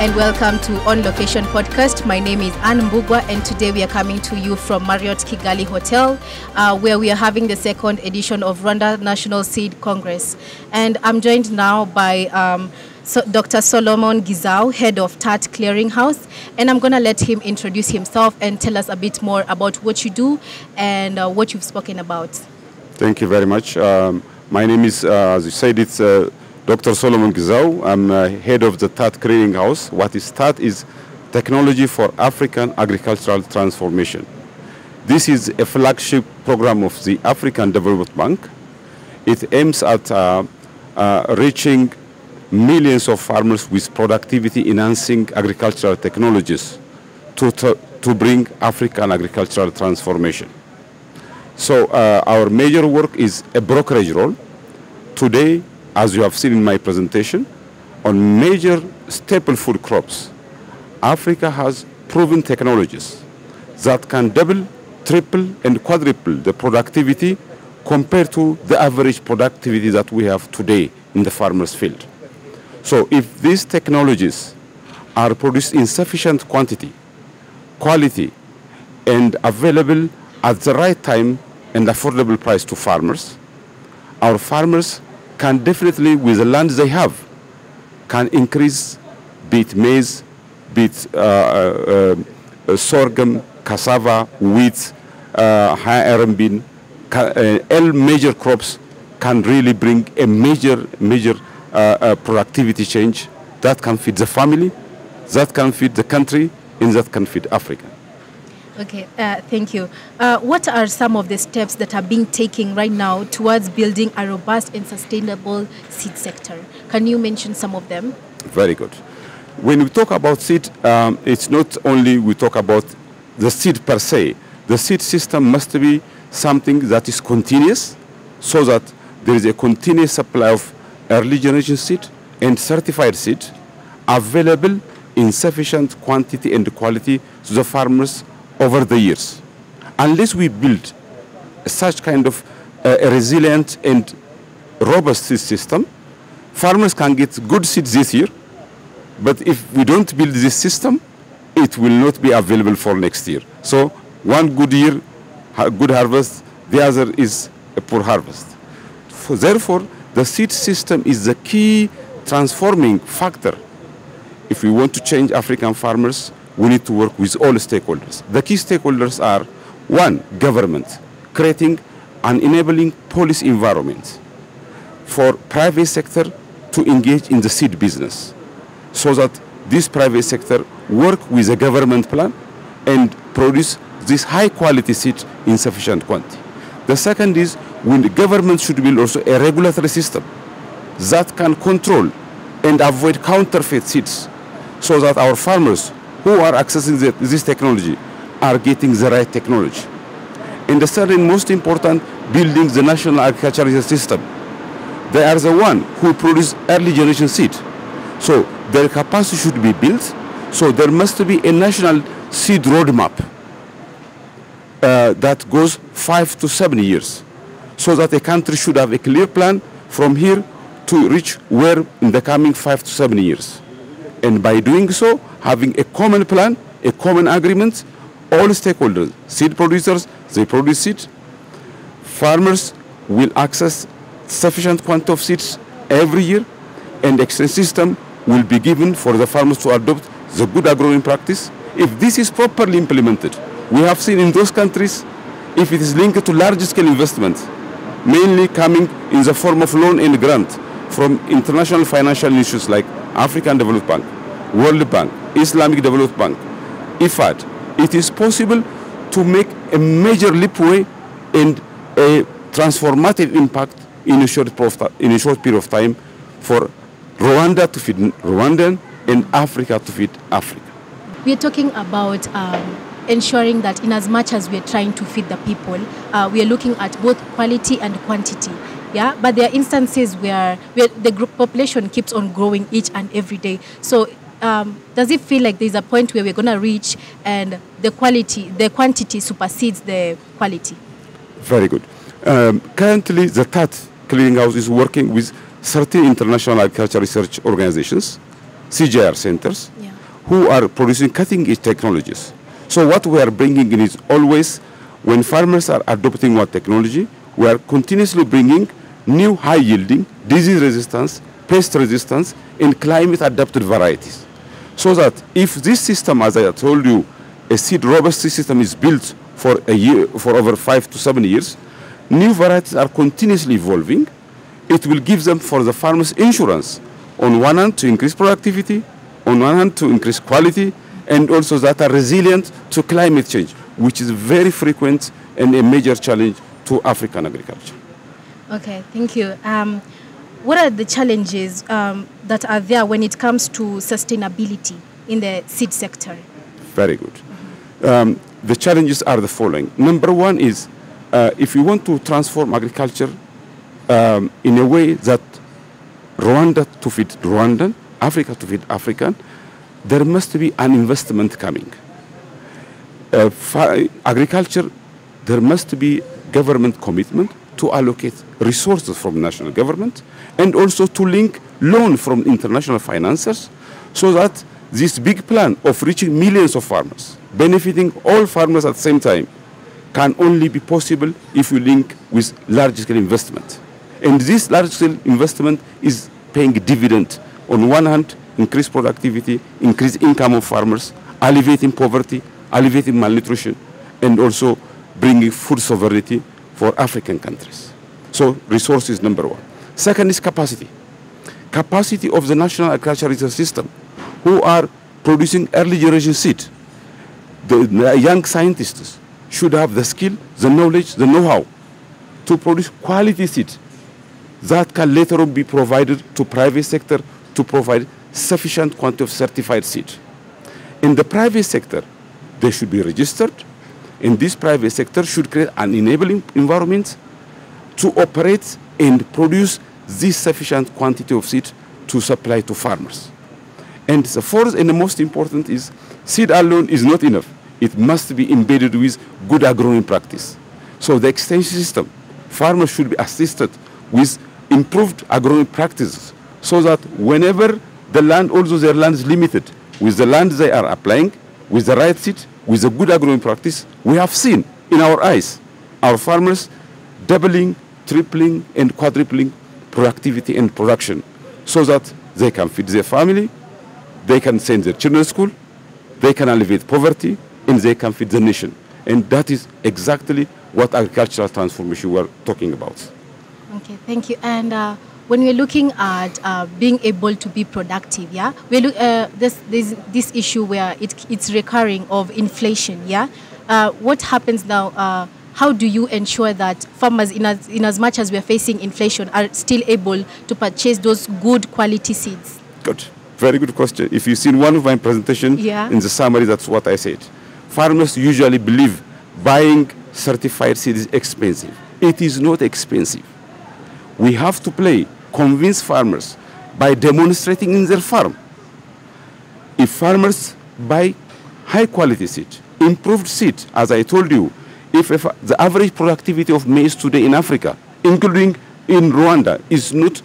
and welcome to On Location Podcast. My name is Anne Mbugwa, and today we are coming to you from Marriott Kigali Hotel, where we are having the second edition of Rwanda National Seed Congress. And I'm joined now by Dr. Solomon Gizau, head of TAT Clearinghouse, and I'm going to let him introduce himself and tell us a bit more about what you do and what you've spoken about. Thank you very much. My name is, as you said, it's Dr. Solomon Gizau. I'm head of the TAT Clearinghouse. What is TAT is Technology for African Agricultural Transformation. This is a flagship program of the African Development Bank. It aims at reaching millions of farmers with productivity-enhancing agricultural technologies to bring African agricultural transformation. So our major work is a brokerage role. Today, as you have seen in my presentation, on major staple food crops, Africa has proven technologies that can double, triple, and quadruple the productivity compared to the average productivity that we have today in the farmer's field. So if these technologies are produced in sufficient quantity, quality, and available at the right time and affordable price to farmers, our farmers can definitely, with the land they have, can increase, be it maize, be it sorghum, cassava, wheat, high iron bean, all major crops can really bring a major productivity change that can feed the family, that can feed the country, and that can feed Africa. Okay, thank you. What are some of the steps that are being taken right now towards building a robust and sustainable seed sector? Can you mention some of them? Very good. When we talk about seed, it's not only we talk about the seed per se. The seed system must be something that is continuous, so that there is a continuous supply of early generation seed and certified seed available in sufficient quantity and quality to the farmers over the years. Unless we build such kind of a resilient and robust seed system, farmers can get good seeds this year, but if we don't build this system, it will not be available for next year. So one good year, good harvest, the other is a poor harvest. Therefore, the seed system is the key transforming factor. If we want to change African farmers, we need to work with all stakeholders. The key stakeholders are, one, government, creating an enabling policy environment for private sector to engage in the seed business, so that this private sector work with a government plan and produce this high quality seed in sufficient quantity. The second is, when the government should build also a regulatory system that can control and avoid counterfeit seeds, so that our farmers who are accessing this technology are getting the right technology. And the third and most important, building the national agricultural system. They are the one who produce early generation seed. So their capacity should be built. So there must be a national seed roadmap that goes 5 to 7 years, so that a country should have a clear plan from here to reach where in the coming 5 to 7 years. And by doing so, having a common plan, a common agreement, all stakeholders, seed producers, they produce seed, farmers will access sufficient quantity of seeds every year, and exchange system will be given for the farmers to adopt the good agronomic practice. If this is properly implemented, we have seen in those countries, if it is linked to large-scale investment, mainly coming in the form of loan and grant from international financial institutions like African Development Bank, World Bank, Islamic Development Bank, IFAD, it is possible to make a major leapway and a transformative impact in a short period of time for Rwanda to feed Rwandan and Africa to feed Africa. We are talking about ensuring that in as much as we are trying to feed the people, we are looking at both quality and quantity. Yeah, but there are instances where the population keeps on growing each and every day. So does it feel like there's a point where we're going to reach and the quantity supersedes the quality? Very good. Currently, the TAT Clearinghouse is working with 13 international agriculture research organizations, CGIAR centers, who are producing cutting-edge technologies. So what we are bringing in is always, when farmers are adopting one technology, we are continuously bringing new high-yielding, disease resistance, pest resistance, and climate-adapted varieties. So that if this system, as I told you, a seed robust system is built for a year, for over 5 to 7 years, new varieties are continuously evolving. It will give them, for the farmers, insurance, on one hand to increase productivity, on one hand to increase quality, and also that are resilient to climate change, which is very frequent and a major challenge to African agriculture. Okay, thank you. What are the challenges that are there when it comes to sustainability in the seed sector? Very good. The challenges are the following. Number one is, if you want to transform agriculture in a way that Rwanda to feed Rwandan, Africa to feed African, there must be an investment coming. Agriculture, there must be government commitment to allocate resources from national government and also to link loan from international financiers, so that this big plan of reaching millions of farmers, benefiting all farmers at the same time, can only be possible if you link with large-scale investment. And this large-scale investment is paying dividend. On one hand, increase productivity, increase income of farmers, alleviating poverty, alleviating malnutrition, and also bringing food sovereignty for African countries. So resources, number one. Second is capacity. Capacity of the National Agricultural Research System, who are producing early generation seed. The young scientists should have the skill, the knowledge, the know-how to produce quality seed that can later on be provided to private sector to provide sufficient quantity of certified seed. In the private sector, they should be registered, and this private sector should create an enabling environment to operate and produce this sufficient quantity of seed to supply to farmers. And the fourth and the most important is, seed alone is not enough. It must be embedded with good agronomic practice. So the extension system, farmers should be assisted with improved agronomic practices, so that whenever the land, also their land is limited, with the land they are applying, with the right seed, with a good agronomic practice, we have seen in our eyes our farmers doubling, tripling, and quadrupling productivity and production, so that they can feed their family, they can send their children to school, they can alleviate poverty, and they can feed the nation. And that is exactly what agricultural transformation we are talking about. Okay, thank you. And when we're looking at being able to be productive, yeah, we look this issue where it's recurring of inflation, yeah. What happens now? How do you ensure that farmers, in as much as we are facing inflation, are still able to purchase those good quality seeds? Good, very good question. If you've seen one of my presentation, yeah, in the summary, that's what I said. Farmers usually believe buying certified seed is expensive. It is not expensive. We have to convince farmers by demonstrating in their farm. If farmers buy high quality seed, improved seed, as I told you, if the average productivity of maize today in Africa, including in Rwanda, is not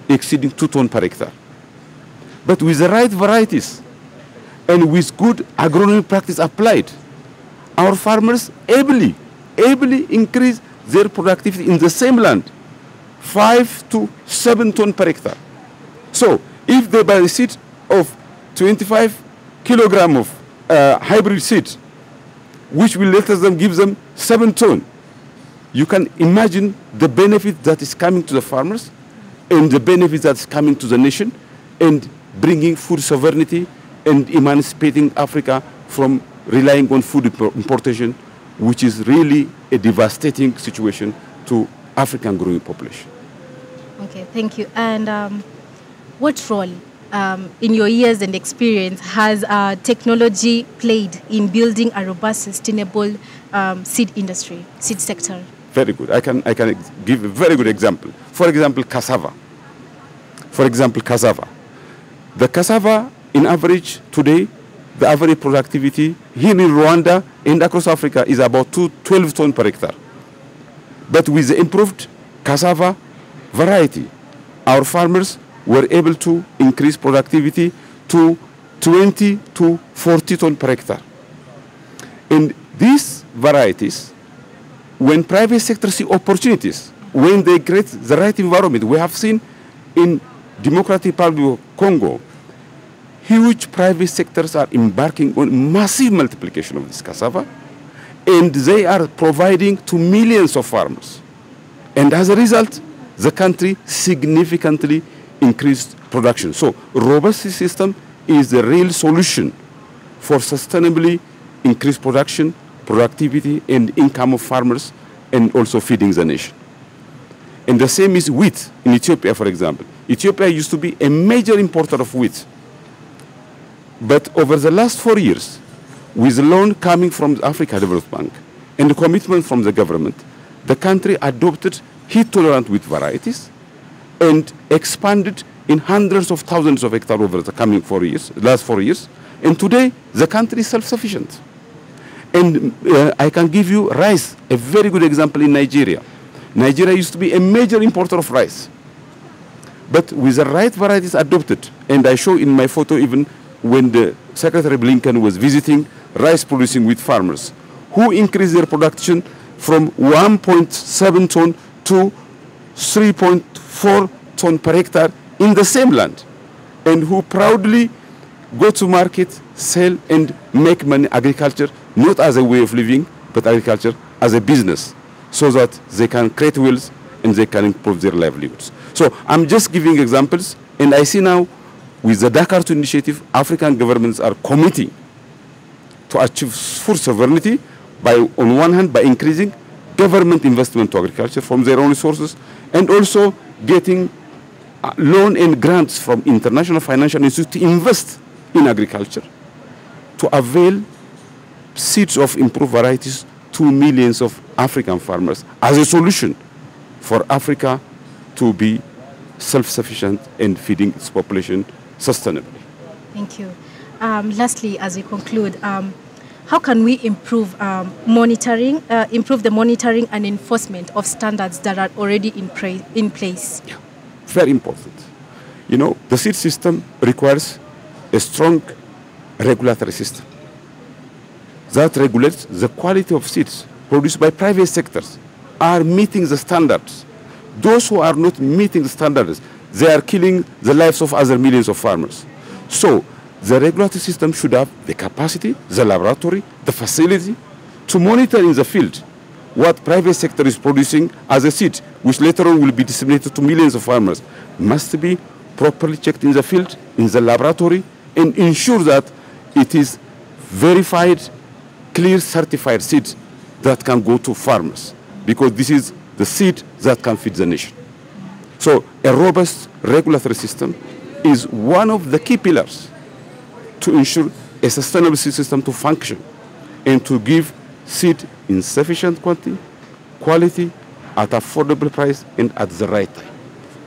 exceeding 2 tons per hectare. But with the right varieties and with good agronomic practice applied, our farmers ably increase their productivity in the same land 5 to 7 tons per hectare. So if they buy a seed of 25 kilograms of hybrid seed, which will let them give them 7 tons, you can imagine the benefit that is coming to the farmers and the benefit that is coming to the nation, and bringing food sovereignty and emancipating Africa from relying on food importation, which is really a devastating situation to African growing population. Okay, thank you. And what role, in your years and experience, has technology played in building a robust, sustainable seed industry, seed sector? Very good. I can give a very good example. For example, cassava. The cassava, in average today, the average productivity here in Rwanda and across Africa is about 12 tons per hectare. But with the improved cassava variety, our farmers were able to increase productivity to 20 to 40 ton per hectare. And these varieties, when private sector see opportunities, when they create the right environment, we have seen in Democratic Republic of Congo, huge private sectors are embarking on massive multiplication of this cassava, and they are providing to millions of farmers. And as a result, the country significantly increased production. So robust system is the real solution for sustainably increased production, productivity, and income of farmers, and also feeding the nation. And the same is wheat in Ethiopia, for example. Ethiopia used to be a major importer of wheat. But over the last 4 years, with a loan coming from the Africa Development Bank and the commitment from the government, the country adopted heat-tolerant wheat varieties and expanded in hundreds of thousands of hectares over the coming last 4 years. And today, the country is self-sufficient. And I can give you rice, a very good example in Nigeria. Nigeria used to be a major importer of rice. But with the right varieties adopted, and I show in my photo even when the Secretary Blinken was visiting rice-producing wheat farmers, who increased their production from 1.7 ton to 3.4 ton per hectare in the same land, and who proudly go to market, sell, and make money agriculture, not as a way of living, but agriculture as a business, so that they can create wealth and they can improve their livelihoods. So I'm just giving examples, and I see now with the Dakar 2 initiative, African governments are committing to achieve full sovereignty by, on one hand, by increasing government investment to agriculture from their own resources, and also getting loan and grants from international financial institutions to invest in agriculture, to avail seeds of improved varieties to millions of African farmers as a solution for Africa to be self-sufficient and feeding its population sustainably. Thank you. Lastly, as we conclude, how can we improve improve the monitoring and enforcement of standards that are already in place? Yeah, very important. You know, the seed system requires a strong regulatory system that regulates the quality of seeds produced by private sectors are meeting the standards. Those who are not meeting the standards, they are killing the lives of other millions of farmers. So the regulatory system should have the capacity, the laboratory, the facility to monitor in the field what private sector is producing as a seed, which later on will be disseminated to millions of farmers, must be properly checked in the field, in the laboratory, and ensure that it is verified, clear, certified seeds that can go to farmers, because this is the seed that can feed the nation. So a robust regulatory system is one of the key pillars to ensure a sustainable seed system to function and to give seed in sufficient quantity, quality, at affordable price, and at the right time.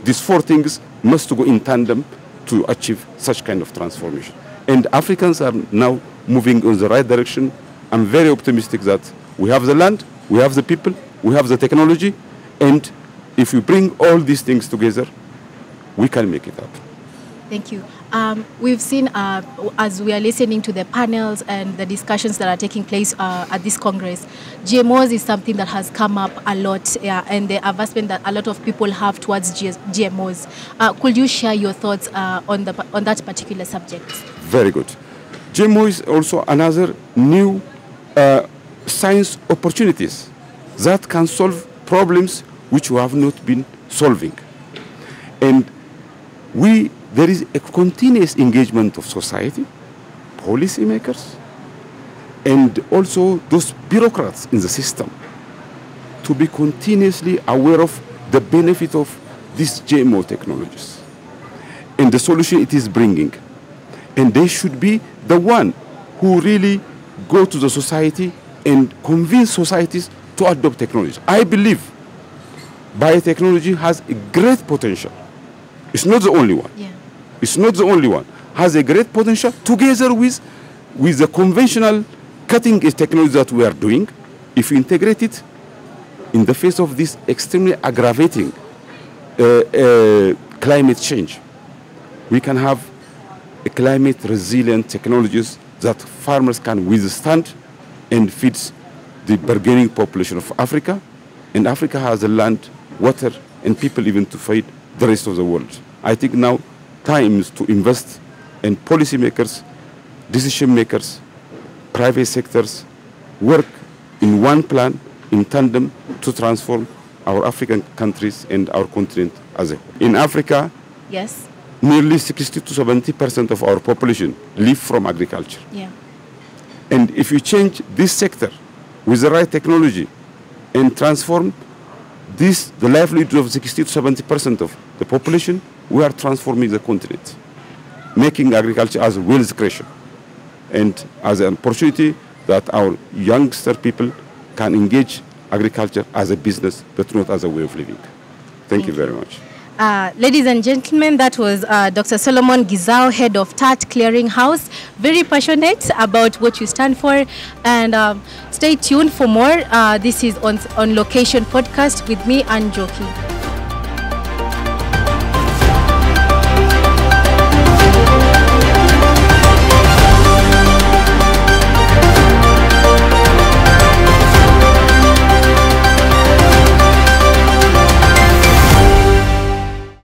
These four things must go in tandem to achieve such kind of transformation. And Africans are now moving in the right direction. I'm very optimistic that we have the land, we have the people, we have the technology, and if we bring all these things together, we can make it happen. Thank you. We've seen, as we are listening to the panels and the discussions that are taking place at this Congress, GMOs is something that has come up a lot, and the advancement that a lot of people have towards GMOs. Could you share your thoughts on that particular subject? Very good. GMO is also another new science opportunities that can solve problems which we have not been solving. And there is a continuous engagement of society, policymakers, and also those bureaucrats in the system to be continuously aware of the benefit of these GMO technologies and the solution it is bringing. And they should be the one who really go to the society and convince societies to adopt technology. I believe biotechnology has a great potential. It's not the only one. Yeah. It's not the only one. Has a great potential together with the conventional cutting-edge technology that we are doing. If we integrate it in the face of this extremely aggravating climate change, we can have climate resilient technologies that farmers can withstand and feeds the bargaining population of Africa. And Africa has the land, water, and people even to feed the rest of the world. I think now time is to invest in policymakers, decision makers, private sectors, work in one plan, in tandem, to transform our African countries and our continent as a whole. In Africa, yes, nearly 60 to 70% of our population live from agriculture. Yeah. And if you change this sector with the right technology and transform this, the livelihood of 60 to 70% of the population, we are transforming the continent, making agriculture as wealth creation and as an opportunity that our youngster people can engage agriculture as a business, but not as a way of living. Thank you very much. Ladies and gentlemen, that was Dr. Solomon Gizao, head of TAT Clearinghouse. Very passionate about what you stand for. And stay tuned for more. This is On Location podcast with me, Anne Joki.